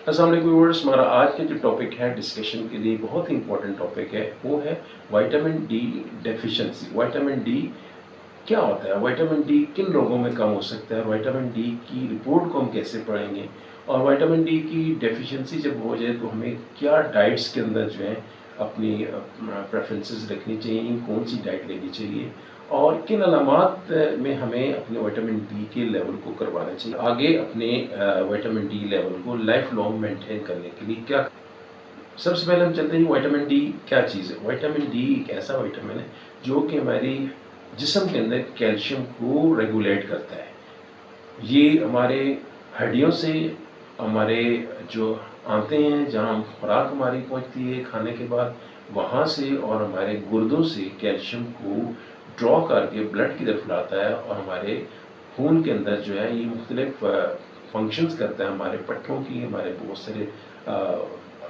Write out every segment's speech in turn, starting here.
अस्सलाम वालेकुम व्यूअर्स, हमारा आज का जो टॉपिक है डिस्कशन के लिए बहुत ही इंपॉर्टेंट टॉपिक है, वो है vitamin D deficiency. Vitamin D क्या होता है, विटामिन डी किन रोगों में कम हो सकता है, विटामिन डी की रिपोर्ट को हम कैसे पढ़ेंगे, और विटामिन डी की डेफिशिएंसी जब हो जाए तो हमें क्या डाइट्स के अंदर जो है अपनी प्रेफरेंसेस रखनी चाहिए, कौन सी डाइट लेनी चाहिए और किन अलामात में हमें अपने विटामिन डी के लेवल को करवाना चाहिए, आगे अपने विटामिन डी लेवल को लाइफ लॉन्ग मेंटेन करने के लिए क्या। सबसे पहले हम चलते हैं विटामिन डी क्या चीज़ है। विटामिन डी एक ऐसा विटामिन है जो कि हमारी जिस्म के अंदर कैल्शियम को रेगुलेट करता है। ये हमारे हड्डियों से, हमारे जो आते हैं जहाँ हम खुराक हमारी पहुँचती है खाने के बाद, वहाँ से और हमारे गुर्दों से कैल्शियम को ड्रॉ करके ब्लड की तरफ लाता है और हमारे खून के अंदर जो है ये मुख्तलिफ फंक्शंस करता है, हमारे पट्टों की, हमारे बहुत सारे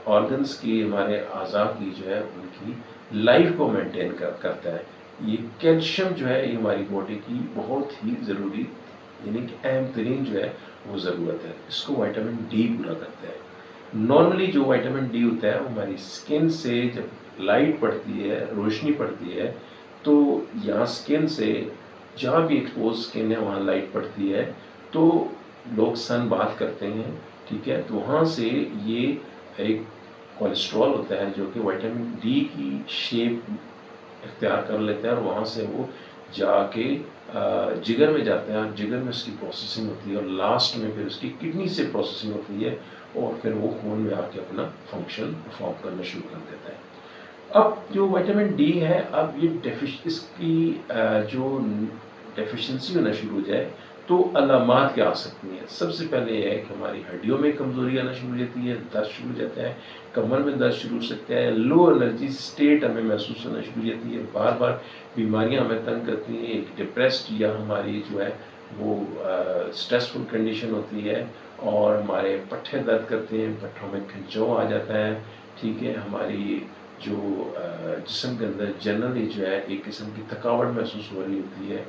ऑर्गन्स की, हमारे अज़ा की जो है उनकी लाइफ को मेंटेन करता है। ये कैल्शियम जो है ये हमारी बॉडी की बहुत ही ज़रूरी, यानी कि अहम तरीन जो है वो ज़रूरत है। इसको विटामिन डी पूरा करता है। नॉर्मली जो विटामिन डी होता है वो हमारी स्किन से जब लाइट पड़ती है, रोशनी पड़ती है, तो यहाँ स्किन से जहाँ भी एक्सपोज स्किन है वहाँ लाइट पड़ती है, तो लोग सन बाथ करते हैं, ठीक है, तो वहाँ से ये एक कोलेस्ट्रॉल होता है जो कि विटामिन डी की शेप इख्तियार कर लेता है और वहाँ से वो जाके जिगर में जाता है, जिगर में उसकी प्रोसेसिंग होती है और लास्ट में फिर उसकी किडनी से प्रोसेसिंग होती है और फिर वो खून में आके अपना फंक्शन परफॉर्म करना शुरू कर देता है। अब जो विटामिन डी है, अब ये इसकी जो डेफिशिएंसी होना शुरू हो जाए तो अलामात क्या आ सकती हैं। सबसे पहले ये है कि हमारी हड्डियों में कमज़ोरी आना शुरू हो जाती है, दर्द शुरू हो जाता है, कमर में दर्द शुरू हो सकता है, लो एनर्जी स्टेट हमें महसूस होना शुरू हो जाती है, बार बार बीमारियां हमें तंग करती हैं, एक डिप्रेस्ड या हमारी जो है वो स्ट्रेसफुल कंडीशन होती है और हमारे पट्टे दर्द करते हैं, पट्टों में खिंचाव आ जाता है, ठीक है, हमारी जो जिस्म के अंदर जनरली जो है एक किस्म की थकावट महसूस हो रही होती है।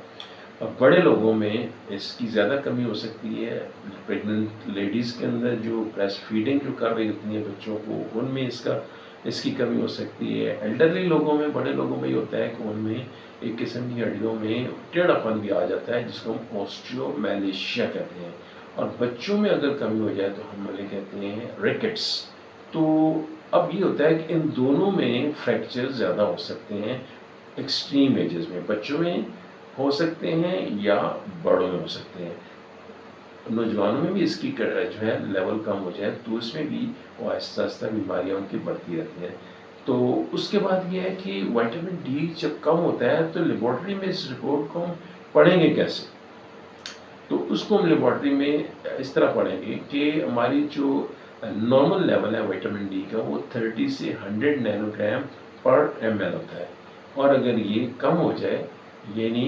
अब बड़े लोगों में इसकी ज़्यादा कमी हो सकती है, प्रेग्नेंट लेडीज़ के अंदर जो ब्रेस्ट फीडिंग जो कर रही होती हैं बच्चों को, उनमें इसकी कमी हो सकती है। एल्डरली लोगों में, बड़े लोगों में ये होता है कि उनमें एक किस्म की हड्डियों में टेढ़ापन भी आ जाता है जिसको हम ऑस्टियोमैलेशिया कहते हैं, और बच्चों में अगर कमी हो जाए तो हम उन्हें कहते हैं रिकेट्स। तो अब ये होता है कि इन दोनों में फ्रैक्चर ज़्यादा हो सकते हैं, एक्सट्रीम एजेस में बच्चों में हो सकते हैं या बड़ों में हो सकते हैं। नौजवानों में भी इसकी जो है लेवल कम हो जाए तो इसमें भी वो आहिस्ता आहिस्ता बीमारियाँ उनकी बढ़ती रहती हैं। तो उसके बाद ये है कि विटामिन डी जब कम होता है तो लेबॉर्ट्री में इस रिपोर्ट को हम पढ़ेंगे कैसे। तो उसको हम लेबॉर्ट्री में इस तरह पढ़ेंगे कि हमारी जो नॉर्मल लेवल है विटामिन डी का वो 30 से 100 नैनोग्राम पर ml होता है, और अगर ये कम हो जाए यानी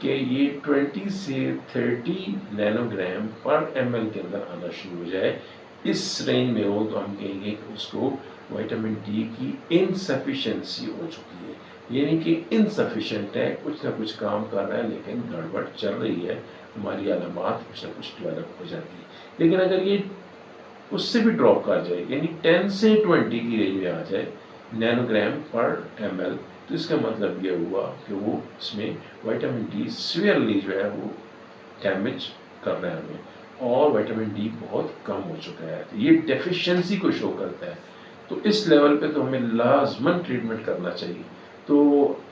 कि ये 20 से 30 नैनोग्राम पर ml के अंदर आना शुरू हो जाए, इस रेंज में हो तो हम कहेंगे कि उसको विटामिन डी की इनसफिशिएंसी हो चुकी है, यानी कि इनसफिशिएंट है, कुछ ना कुछ काम कर रहा है लेकिन गड़बड़ चल रही है, हमारी अलामात कुछ ना कुछ डेवलप हो जाती है। लेकिन अगर ये उससे भी ड्रॉप कर जाए यानी 10 से 20 की रेंज में आ जाए नैनोग्राम पर ml, तो इसका मतलब ये हुआ कि वो इसमें विटामिन डी सीवियरली जो है वो डैमेज कर रहे हैं हमें और विटामिन डी बहुत कम हो चुका है, तो ये डेफिशिएंसी को शो करता है। तो इस लेवल पे तो हमें लाजमन ट्रीटमेंट करना चाहिए। तो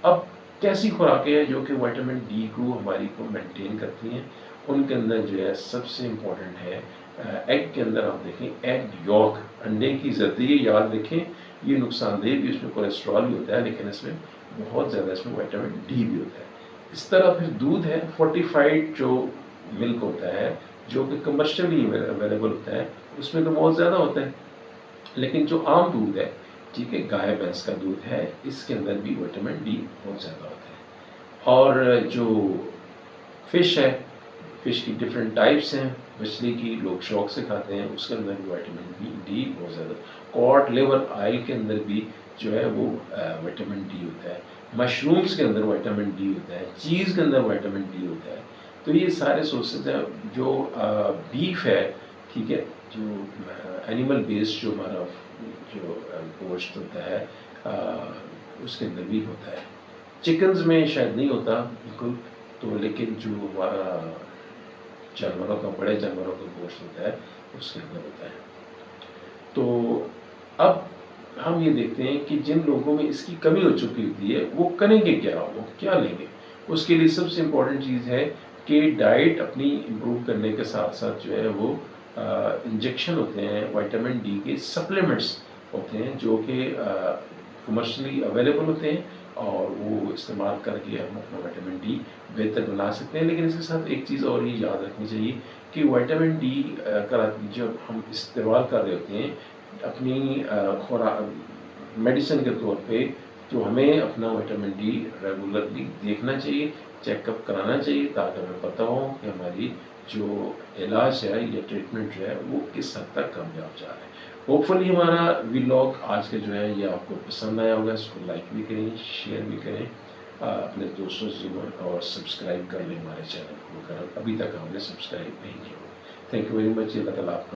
अब कैसी खुराकें हैं जो कि विटामिन डी को हमारी को मेंटेन करती हैं, उनके अंदर जो है सबसे इम्पोर्टेंट है एग के अंदर आप देखें एग यॉक, अंडे की जर्दी, ये याद रखें, ये नुकसानदेह भी, उसमें कोलेस्ट्रॉल भी होता है लेकिन इसमें बहुत ज़्यादा इसमें विटामिन डी भी होता है। इस तरह फिर दूध है, फोर्टिफाइड जो मिल्क होता है जो कि कमर्शियली अवेलेबल होता है, उसमें तो बहुत ज़्यादा होता है, लेकिन जो आम दूध है, ठीक है, गाय भैंस का दूध है, इसके अंदर भी विटामिन डी बहुत ज़्यादा होता है। और जो फ़िश है, फ़िश की डिफरेंट टाइप्स हैं, मछली की लोग शौक से खाते हैं, उसके अंदर भी विटामिन डी बहुत ज़्यादा। कॉड लिवर ऑयल के अंदर भी जो है वो विटामिन डी होता है, मशरूम्स के अंदर विटामिन डी होता है, चीज़ के अंदर विटामिन डी होता है। तो ये सारे सोर्सेज हैं। जो बीफ है, ठीक है, جو اینیمل بیسڈ جو ہمارا جو گوشت ہوتا ہے اس کے اندر بھی ہوتا ہے. چکنز میں شاید نہیں ہوتا بالکل تو، لیکن جو ہمارا جانوروں کا بڑے جانوروں کا گوشت ہوتا ہے اس کے اندر ہوتا ہے. تو اب ہم یہ دیکھتے ہیں کہ جن لوگوں میں اس کی کمی ہو چکی ہوتی ہے وہ کریں گے کیا، وہ کیا لیں گے. اس کے لیے سب سے امپورٹنٹ چیز ہے کہ ڈائٹ اپنی امپروو کرنے کے ساتھ ساتھ جو ہے وہ انجیکشن ہوتے ہیں وائٹامن ڈی کے سپلیمنٹس ہوتے ہیں جو کہ کمرشلی اویلیبل ہوتے ہیں اور وہ استعمال کر کے ہم اپنا وائٹامن ڈی بہتر بنا سکتے ہیں. لیکن اس کے ساتھ ایک چیز اور یہ یاد رکھنی چاہیے کہ وائٹامن ڈی کا جب ہم استعمال کر رہے ہوتے ہیں اپنی میڈیسن کے طور پہ، تو ہمیں اپنا وائٹامن ڈی ریگولرلی دیکھنا چاہیے، چیک اپ کرانا چاہیے تاکہ ہمیں پتہ ہو کہ ہماری جو علاج ہے یا ٹریٹمنٹ جو ہے وہ کس حد تک کامیاب جا رہا ہے. ہوپ فلی ہمارا ولاگ آج کا جو ہے یہ آپ کو پسند آیا ہوگا. اس کو لائک بھی کریں، شیئر بھی کریں اپنے دوستوں سے، اور سبسکرائب کر لیں ہمارے چینل کو اگر ابھی تک ہم نے سبسکرائب نہیں کیا ہو. Thank you very much. اللہ تعالیٰ آپ کا